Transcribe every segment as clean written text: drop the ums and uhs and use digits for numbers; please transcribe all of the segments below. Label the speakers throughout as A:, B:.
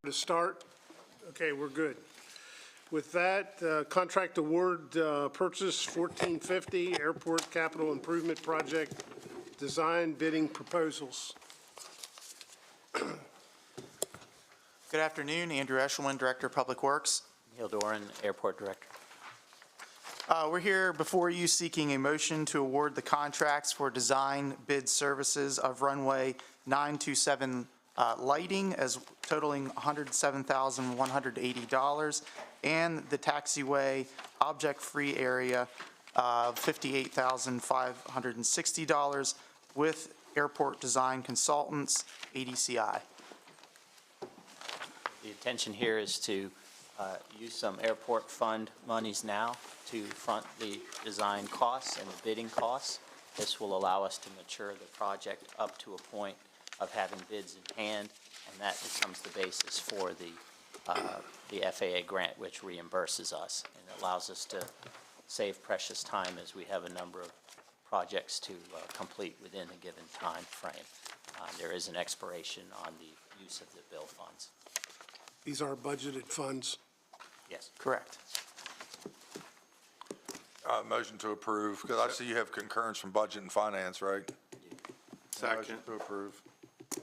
A: To start? Okay, we're good. With that, contract award purchase 1450 Airport Capital Improvement Project Design Bidding Proposals.
B: Good afternoon, Andrew Eshelman, Director of Public Works.
C: Neil Doran, Airport Director.
B: We're here before you seeking a motion to award the contracts for design bid services of runway 927 lighting as totaling $107,180 and the taxiway object-free area of $58,560 with Airport Design Consultants, ADCI.
C: The intention here is to use some airport fund monies now to front the design costs and the bidding costs. This will allow us to mature the project up to a point of having bids in hand, and that becomes the basis for the FAA grant, which reimburses us and allows us to save precious time as we have a number of projects to complete within a given time frame. There is an expiration on the use of the bill funds.
A: These are budgeted funds.
C: Yes.
B: Correct.
D: Motion to approve, because I see you have concurrence from Budget and Finance, right?
E: Second.
D: Motion to approve.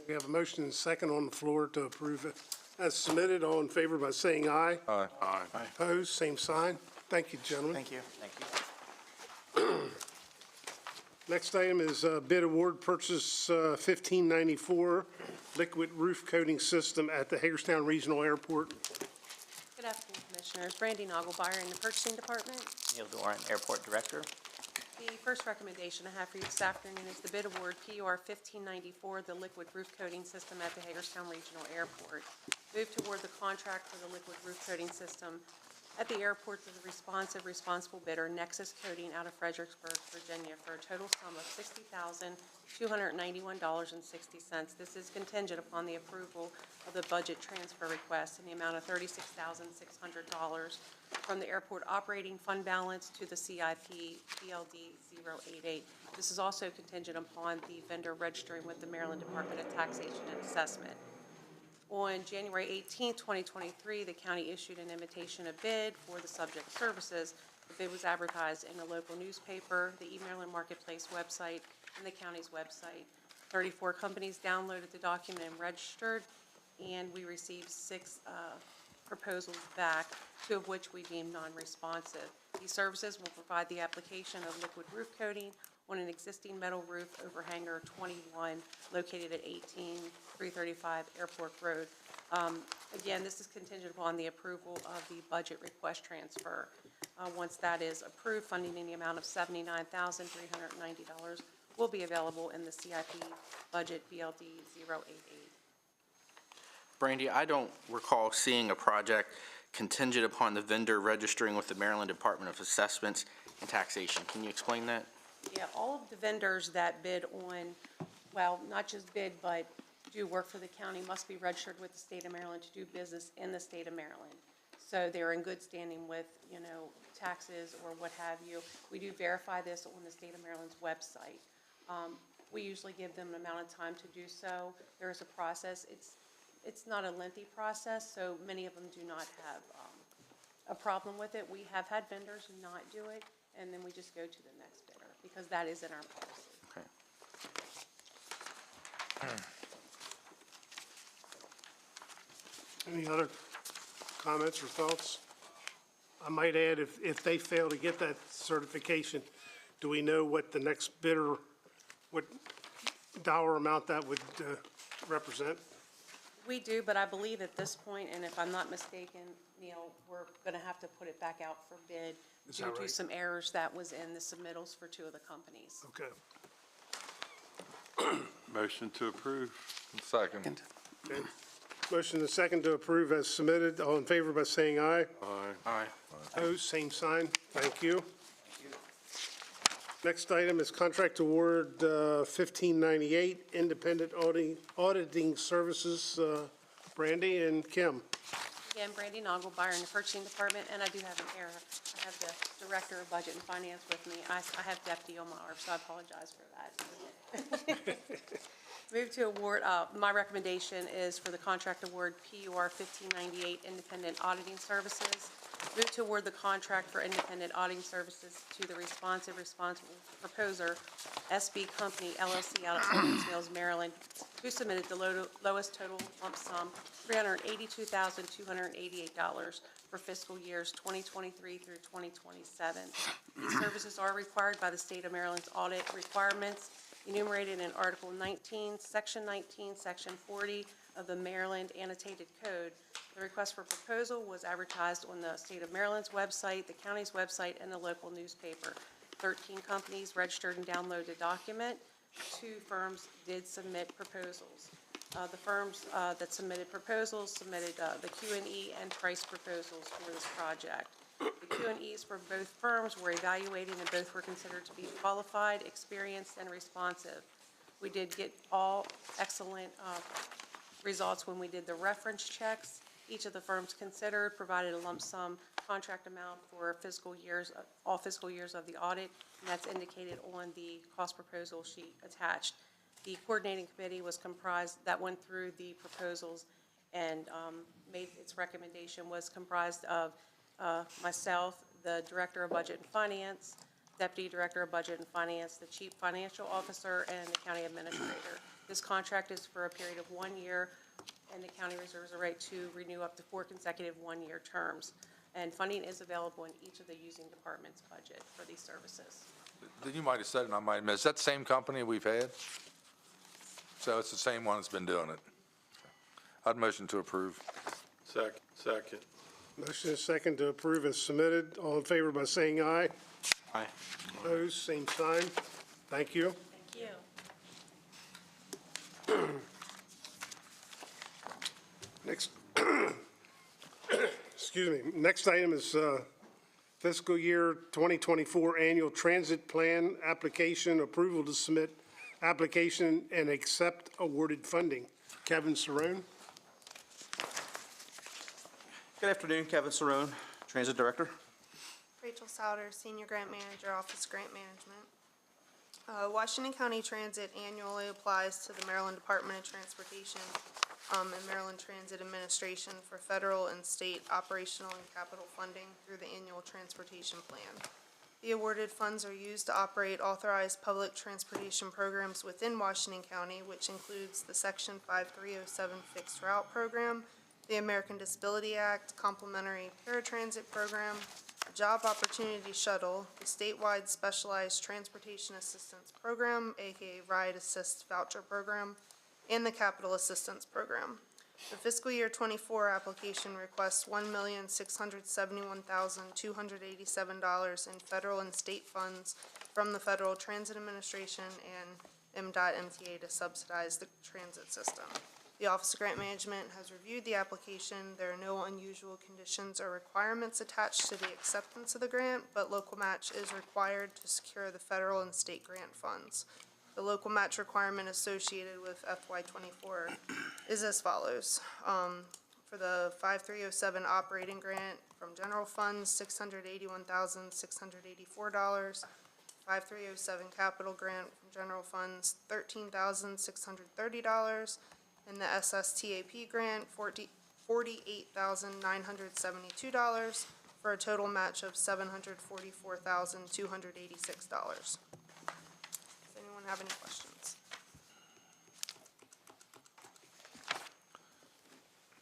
A: We have a motion and a second on the floor to approve it as submitted. All in favor by saying aye.
D: Aye.
E: Aye.
A: Opposed, same sign. Thank you, gentlemen.
B: Thank you.
C: Thank you.
A: Next item is bid award purchase 1594 liquid roof coating system at the Hagerstown Regional Airport.
F: Good afternoon, Commissioners. Brandy Nagelbauer in the Purchasing Department.
C: Neil Doran, Airport Director.
F: The first recommendation I have for you this afternoon is the bid award PUR 1594, the liquid roof coating system at the Hagerstown Regional Airport. Move toward the contract for the liquid roof coating system at the airport to the responsive responsible bidder, Nexus Coating out of Fredericksburg, Virginia, for a total sum of $60,291.60. This is contingent upon the approval of the budget transfer request in the amount of $36,600 from the airport operating fund balance to the CIP BLD 088. This is also contingent upon the vendor registering with the Maryland Department of Taxation and Assessment. On January 18, 2023, the county issued an invitation of bid for the subject services. The bid was advertised in a local newspaper, the eMaryland Marketplace website, and the county's website. 34 companies downloaded the document and registered, and we received 6 proposals back, 2 of which we deemed non-responsive. These services will provide the application of liquid roof coating on an existing metal roof over hangar 21 located at 18335 Airport Road. Again, this is contingent upon the approval of the budget request transfer. Once that is approved, funding in the amount of $79,390 will be available in the CIP budget BLD 088.
E: Brandy, I don't recall seeing a project contingent upon the vendor registering with the Maryland Department of Assessments and Taxation. Can you explain that?
F: Yeah, all of the vendors that bid on, well, not just bid, but do work for the county must be registered with the state of Maryland to do business in the state of Maryland. So they're in good standing with, taxes or what have you. We do verify this on the state of Maryland's website. We usually give them an amount of time to do so. There is a process. It's not a lengthy process, so many of them do not have a problem with it. We have had vendors not do it, and then we just go to the next bidder because that is in our policy.
E: Okay.
A: Any other comments or thoughts? I might add, if they fail to get that certification, do we know what the next bidder, what dollar amount that would represent?
F: We do, but I believe at this point, and if I'm not mistaken, Neil, we're going to have to put it back out for bid due to some errors that was in the submittals for 2 of the companies.
A: Okay.
D: Motion to approve. Second.
A: Okay. Motion and second to approve as submitted. All in favor by saying aye.
D: Aye.
E: Aye.
A: Opposed, same sign. Thank you. Next item is contract award 1598, independent auditing services, Brandy and Kim.
F: Again, Brandy Nagelbauer in the Purchasing Department, and I do have an error. I have the Director of Budget and Finance with me. I have Deputy Omar, so I apologize for that. Move to award, my recommendation is for the contract award PUR 1598 Independent Auditing Services. Move to award the contract for independent auditing services to the responsible proposer, SB Company LLC out of St. Mills, Maryland, who submitted the lowest total lump sum, $382,288 for fiscal years 2023 through 2027. These services are required by the state of Maryland's audit requirements enumerated in Article 19, Section 19, Section 40 of the Maryland Annotated Code. The request for proposal was advertised on the state of Maryland's website, the county's website, and the local newspaper. 13 companies registered and downloaded the document. 2 firms did submit proposals. The firms that submitted proposals submitted the Q&E and price proposals for this project. The Q&Es for both firms were evaluated and both were considered to be qualified, experienced, and responsive. We did get all excellent results when we did the reference checks. Each of the firms considered provided a lump sum contract amount for fiscal years, all fiscal years of the audit, and that's indicated on the cost proposal sheet attached. The coordinating committee was comprised, that went through the proposals and made its recommendation, was comprised of myself, the Director of Budget and Finance, Deputy Director of Budget and Finance, the Chief Financial Officer, and the County Administrator. This contract is for a period of 1 year, and the county reserves a right to renew up to 4 consecutive one-year terms. And funding is available in each of the using department's budget for these services.
D: You might have said it, and I might have missed. Is that the same company we've had? So it's the same one that's been doing it? I'd motion to approve.
G: Second.
A: Motion is second to approve as submitted. All in favor by saying aye.
E: Aye.
A: Opposed, same sign. Thank you.
F: Thank you.
A: Next, excuse me, next item is fiscal year 2024 annual transit plan application, approval to submit application and accept awarded funding. Kevin Cerrone.
H: Good afternoon, Kevin Cerrone, Transit Director.
I: Rachel Souter, Senior Grant Manager, Office Grant Management. Washington County Transit annually applies to the Maryland Department of Transportation and Maryland Transit Administration for federal and state operational and capital funding through the annual transportation plan. The awarded funds are used to operate authorized public transportation programs within Washington County, which includes the Section 5307 Fixed Route Program, the American Disability Act, Complementary Paratransit Program, the Job Opportunity Shuttle, the statewide Specialized Transportation Assistance Program, aka Ride Assist Voucher Program, and the Capital Assistance Program. The fiscal year 24 application requests $1,671,287 in federal and state funds from the Federal Transit Administration and MDOT/MTA to subsidize the transit system. The Office of Grant Management has reviewed the application. There are no unusual conditions or requirements attached to the acceptance of the grant, but local match is required to secure the federal and state grant funds. The local match requirement associated with FY24 is as follows. For the 5307 operating grant from general funds, $681,684. 5307 capital grant from general funds, $13,630. And the SSTAP grant, $48,972 for a total match of $744,286. Does anyone have any questions?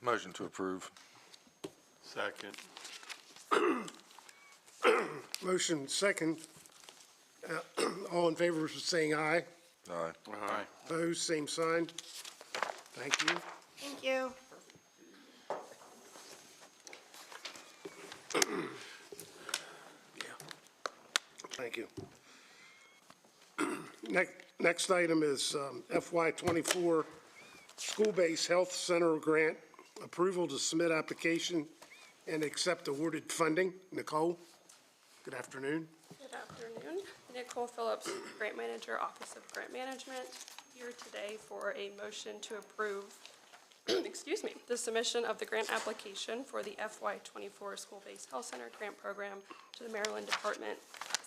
D: Motion to approve.
G: Second.
A: Motion second. All in favor of saying aye.
D: Aye.
E: Aye.
A: Opposed, same sign. Thank you.
I: Thank you.
A: Thank you. Next item is FY24 School-Based Health Center Grant Approval to submit application and accept awarded funding. Nicole, good afternoon.
J: Good afternoon. Nicole Phillips, Grant Manager, Office of Grant Management, here today for a motion to approve, excuse me, the submission of the grant application for the FY24 School-Based Health Center Grant Program to the Maryland Department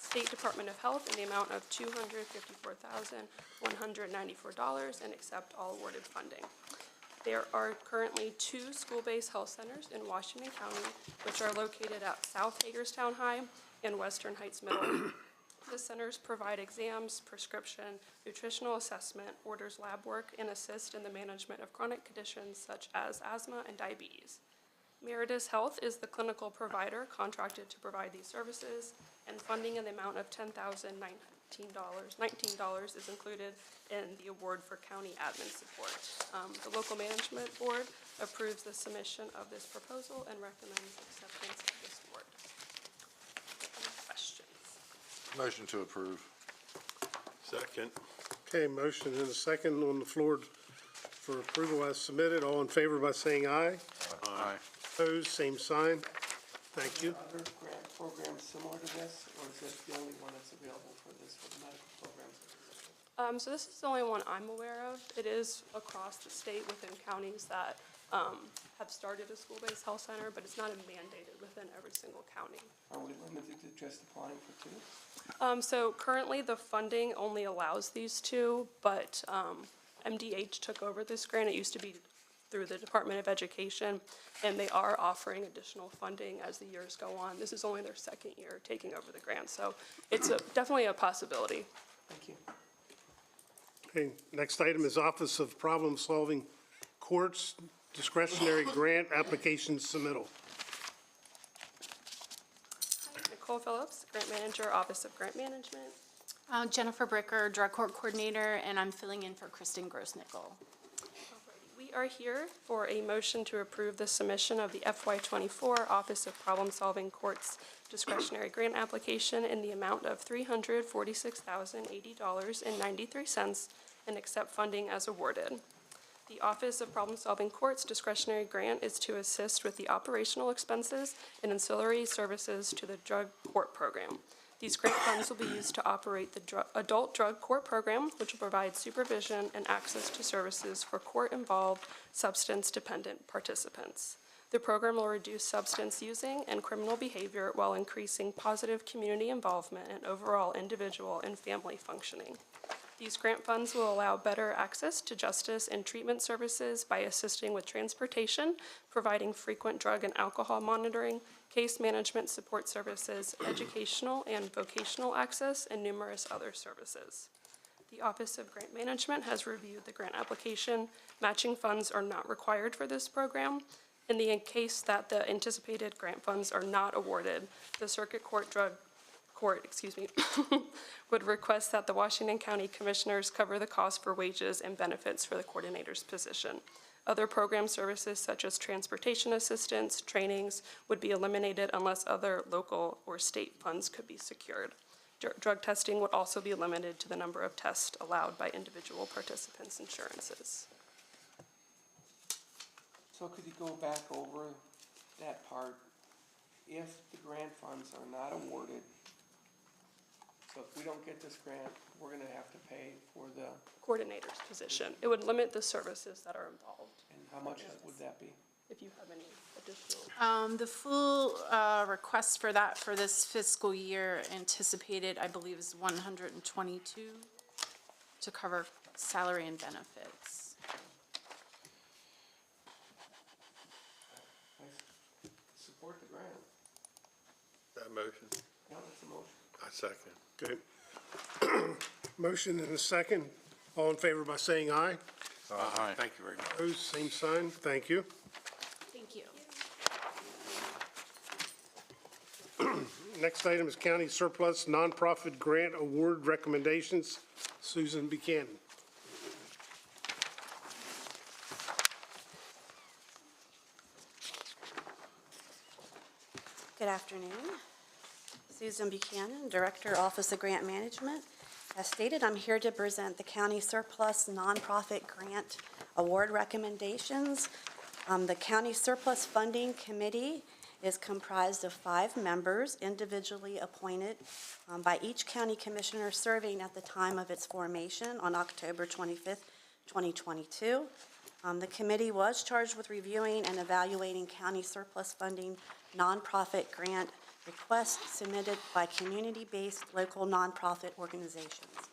J: State Department of Health in the amount of $254,194 and accept all awarded funding. There are currently 2 school-based health centers in Washington County, which are located at South Hagerstown High and Western Heights Middle. The centers provide exams, prescription, nutritional assessment, orders lab work, and assist in the management of chronic conditions such as asthma and diabetes. Meritus Health is the clinical provider contracted to provide these services, and funding in the amount of $19 is included in the award for county admin support. The local management board approves the submission of this proposal and recommends acceptance of this award. Any questions?
D: Motion to approve.
G: Second.
A: Okay, motion and a second on the floor for approval as submitted. All in favor by saying aye.
G: Aye.
A: Opposed, same sign. Thank you.
K: Other grant programs similar to this, or is this the only one that's available for this, for the medical programs?
J: So this is the only one I'm aware of. It is across the state within counties that have started a school-based health center, but it's not mandated within every single county.
K: Are we limited to just applying for 2?
J: So currently, the funding only allows these 2, but MDH took over this grant. It used to be through the Department of Education, and they are offering additional funding as the years go on. This is only their 2nd year taking over the grant, so it's definitely a possibility.
K: Thank you.
A: Okay, next item is Office of Problem Solving Courts Discretionary Grant Application Submittal.
J: Nicole Phillips, Grant Manager, Office of Grant Management.
L: Jennifer Bricker, Drug Court Coordinator, and I'm filling in for Kristen Grossnickel.
J: We are here for a motion to approve the submission of the FY24 Office of Problem Solving Courts Discretionary Grant Application in the amount of $346,080.93 and accept funding as awarded. The Office of Problem Solving Courts Discretionary Grant is to assist with the operational expenses and ancillary services to the drug court program. These grant funds will be used to operate the adult drug court program, which will provide supervision and access to services for court-involved substance-dependent participants. The program will reduce substance using and criminal behavior while increasing positive community involvement and overall individual and family functioning. These grant funds will allow better access to justice and treatment services by assisting with transportation, providing frequent drug and alcohol monitoring, case management support services, educational and vocational access, and numerous other services. The Office of Grant Management has reviewed the grant application. Matching funds are not required for this program. In the case that the anticipated grant funds are not awarded, the Circuit Court would request that the Washington County Commissioners cover the cost for wages and benefits for the coordinator's position. Other program services such as transportation assistance, trainings would be eliminated unless other local or state funds could be secured. Drug testing would also be limited to the number of tests allowed by individual participants' insurances.
K: So could you go back over that part? If the grant funds are not awarded, so if we don't get this grant, we're gonna have to pay for the,
J: Coordinator's position. It would limit the services that are involved,
K: and how much would that be?
J: if you have any additional.
L: The full request for that for this fiscal year anticipated, I believe, is 122 to cover salary and benefits.
K: I support the grant.
G: That motion.
K: No, that's a motion.
G: I second.
A: Okay. Motion and a second. All in favor by saying aye.
G: Aye. Thank you very much.
A: Opposed, same sign. Thank you.
L: Thank you.
A: Next item is County Surplus Nonprofit Grant Award Recommendations. Susan Buchanan.
M: Good afternoon. Susan Buchanan, Director, Office of Grant Management. As stated, I'm here to present the County Surplus Nonprofit Grant Award Recommendations. The County Surplus Funding Committee is comprised of 5 members, individually appointed by each county commissioner serving at the time of its formation on October 25th, 2022. The committee was charged with reviewing and evaluating county surplus funding nonprofit grant requests submitted by community-based local nonprofit organizations.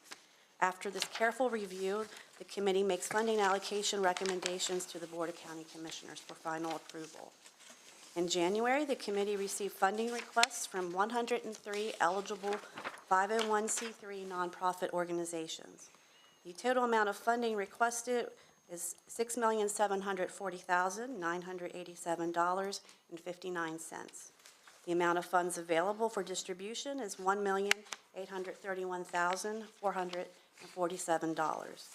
M: After this careful review, the committee makes funding allocation recommendations to the Board of County Commissioners for final approval. In January, the committee received funding requests from 103 eligible 501c3 nonprofit organizations. The total amount of funding requested is $6,740,987.59. The amount of funds available for distribution is $1,831,447.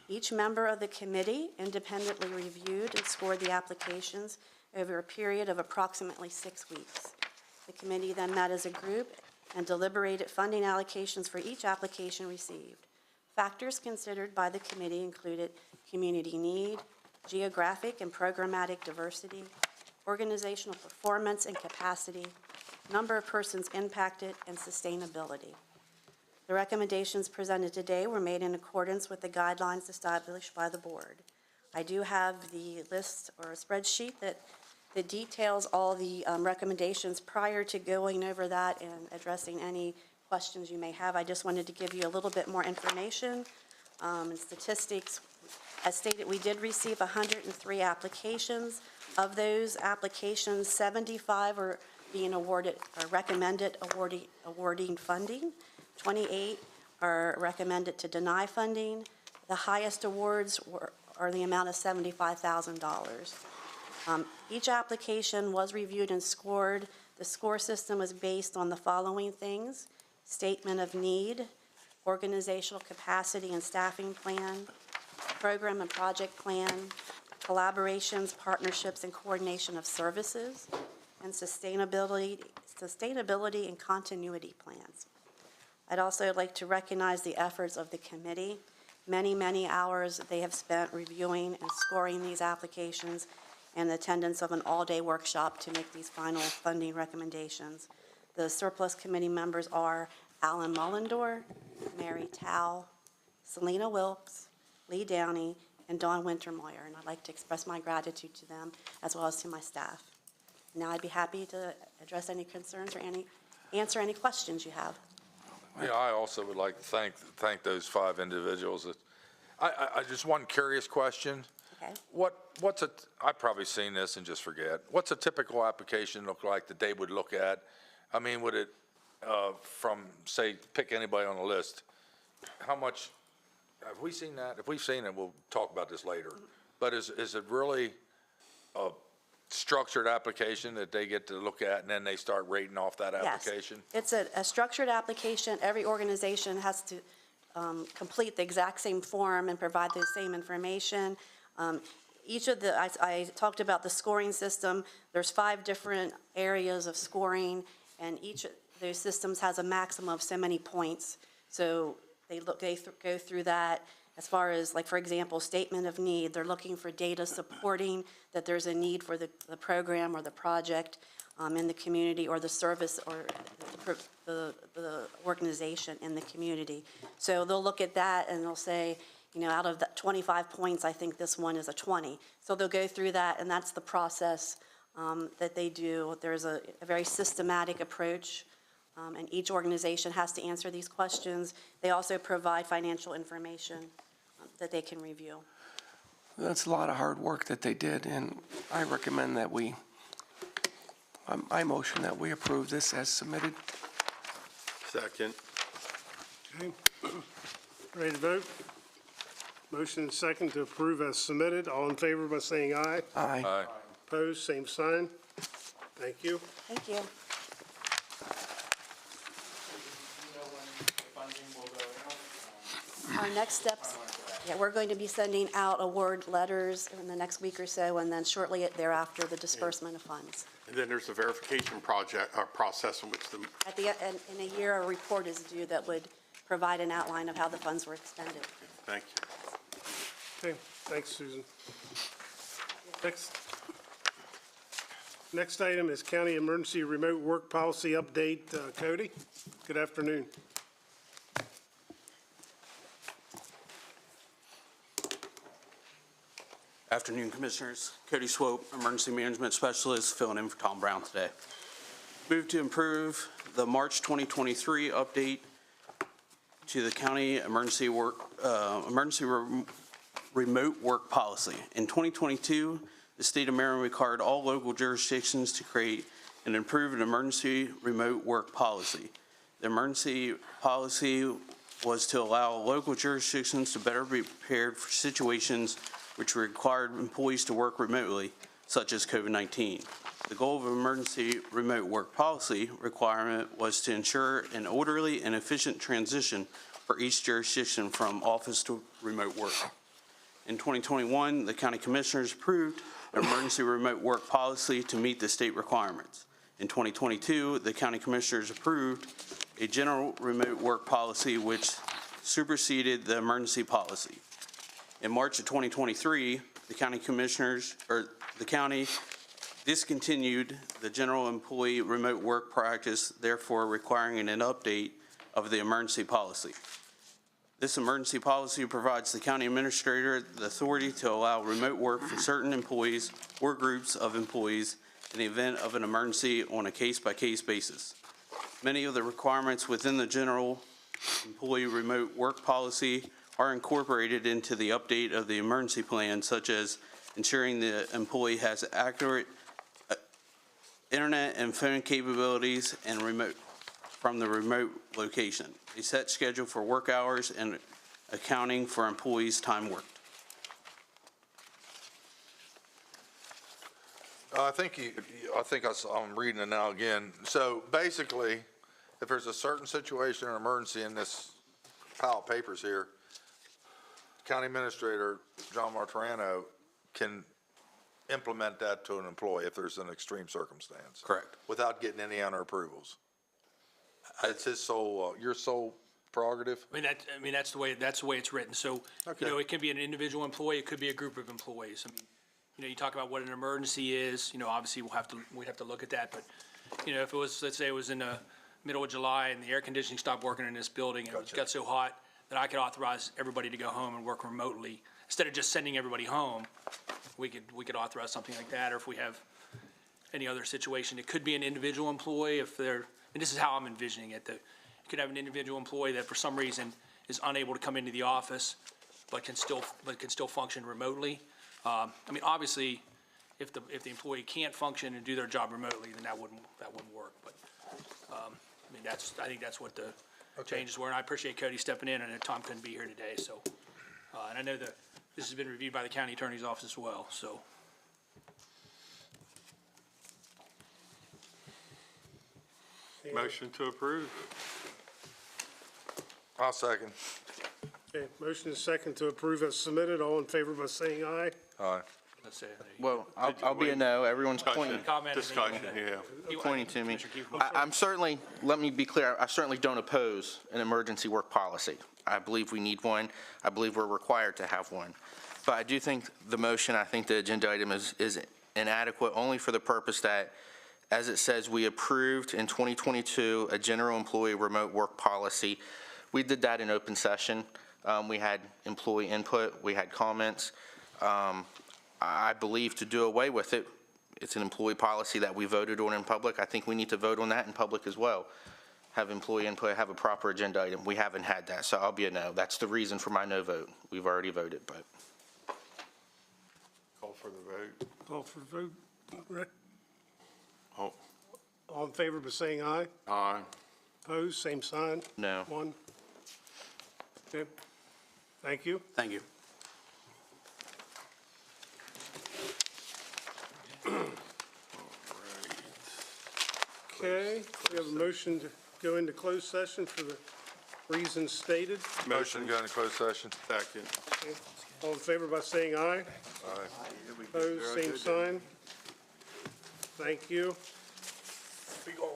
M: Each member of the committee independently reviewed and scored the applications over a period of approximately 6 weeks. The committee then met as a group and deliberated funding allocations for each application received. Factors considered by the committee included community need, geographic and programmatic diversity, organizational performance and capacity, number of persons impacted, and sustainability. The recommendations presented today were made in accordance with the guidelines established by the board. I do have the list or a spreadsheet that details all the recommendations. Prior to going over that and addressing any questions you may have, I just wanted to give you a little bit more information and statistics. As stated, we did receive 103 applications. Of those applications, 75 are being awarded or recommended awarding funding. 28 are recommended to deny funding. The highest awards are the amount of $75,000. Each application was reviewed and scored. The score system was based on the following things: statement of need, organizational capacity and staffing plan, program and project plan, collaborations, partnerships, and coordination of services, and sustainability and continuity plans. I'd also like to recognize the efforts of the committee. Many hours they have spent reviewing and scoring these applications, and the attendance of an all-day workshop to make these final funding recommendations. The surplus committee members are Alan Mullendor, Mary Tao, Selena Wilkes, Lee Downey, and Dawn Wintermoyer, and I'd like to express my gratitude to them as well as to my staff. Now I'd be happy to address any concerns or answer any questions you have.
D: Yeah, I also would like to thank those 5 individuals. I just one curious question.
M: Okay.
D: I've probably seen this and just forget. What's a typical application look like that they would look at? I mean, would it, from, say, pick anybody on the list, how much, have we seen that? If we've seen it, we'll talk about this later. But is it really a structured application that they get to look at and then they start rating off that application?
M: Yes, it's a structured application. Every organization has to complete the exact same form and provide the same information. I talked about the scoring system. There's 5 different areas of scoring, and each of those systems has a maximum of so many points. So they go through that. As far as, like, for example, statement of need, they're looking for data supporting that there's a need for the program or the project in the community, or the service or the organization in the community. So they'll look at that and they'll say, you know, out of the 25 points, I think this one is a 20. So they'll go through that, and that's the process that they do. There's a very systematic approach, and each organization has to answer these questions. They also provide financial information that they can review.
K: That's a lot of hard work that they did, and I recommend that I motion that we approve this as submitted.
G: Second.
A: Okay. Ready to vote? Motion and second to approve as submitted. All in favor by saying aye.
K: Aye.
D: Aye.
A: Opposed, same sign. Thank you.
M: Thank you. Our next steps, we're going to be sending out award letters in the next week or so, and then shortly thereafter, the disbursement of funds.
G: And then there's a verification process in which the,
M: At the end, in a year, a report is due that would provide an outline of how the funds were expended.
G: thank you.
A: Okay, thanks, Susan. Next item is County Emergency Remote Work Policy Update. Cody, good afternoon.
N: Afternoon, Commissioners. Cody Swope, Emergency Management Specialist, filling in for Tom Brown today.
H: Move to improve the March 2023 update to the county remote work policy. In 2022, the state of Maryland required all local jurisdictions to create and improve an emergency remote work policy. The emergency policy was to allow local jurisdictions to better be prepared for situations which required employees to work remotely, such as COVID-19. The goal of an emergency remote work policy requirement was to ensure an orderly and efficient transition for each jurisdiction from office to remote work. In 2021, the county commissioners approved an emergency remote work policy to meet the state requirements. In 2022, the county commissioners approved a general remote work policy which superseded the emergency policy. In March of 2023, the county discontinued the general employee remote work practice, therefore requiring an update of the emergency policy. This emergency policy provides the county administrator the authority to allow remote work for certain employees or groups of employees in the event of an emergency on a case-by-case basis. Many of the requirements within the general employee remote work policy are incorporated into the update of the emergency plan, such as ensuring the employee has accurate internet and phone capabilities and from the remote location, a set schedule for work hours, and accounting for employees' time worked.
D: I'm reading it now again. So basically, if there's a certain situation or emergency in this pile of papers here, County Administrator John Martorano can implement that to an employee if there's an extreme circumstance.
H: Correct.
D: Without getting any other approvals. It's his sole, your sole prerogative?
N: That's the way it's written. So,
D: Okay.
N: it can be an individual employee, it could be a group of employees. You talk about what an emergency is, obviously we'd have to look at that, but, if it was, let's say it was in the middle of July and the air conditioning stopped working in this building and it got so hot that I could authorize everybody to go home and work remotely, instead of just sending everybody home, we could authorize something like that, or if we have any other situation. It could be an individual employee and this is how I'm envisioning it, that you could have an individual employee that for some reason is unable to come into the office, but can still function remotely. Obviously, if the employee can't function and do their job remotely, then that wouldn't work. But I think that's what the changes were. And I appreciate Cody stepping in. I know Tom couldn't be here today, so and I know that this has been reviewed by the county attorney's office as well. So.
G: Motion to approve.
D: I'll second.
A: Okay, motion is second to approve as submitted. All in favor by saying aye.
D: Aye.
N: Let's say.
E: Well, I'll be a no. Everyone's pointing
G: Discussion, yeah.
E: pointing to me. I'm certainly, let me be clear, I certainly don't oppose an emergency work policy. I believe we need one. I believe we're required to have one. But I do think I think the agenda item is inadequate only for the purpose that, as it says, we approved in 2022 a general employee remote work policy. We did that in open session. We had employee input. We had comments. I believe to do away with it, it's an employee policy that we voted on in public. I think we need to vote on that in public as well. Have employee input, have a proper agenda item. We haven't had that, so I'll be a no. That's the reason for my no vote. We've already voted, but.
G: Call for the vote.
A: Call for vote. Rick?
G: Oh.
A: All in favor by saying aye.
G: Aye.
A: Opposed, same sign.
E: No.
A: One. Okay. Thank you.
H: Thank you.
A: Okay, we have a motion to go into closed session for the reasons stated.
D: Motion to go into closed session.
G: Second.
A: Okay. All in favor by saying aye.
D: Aye.
A: Opposed, same sign. Thank you.
D: Be going.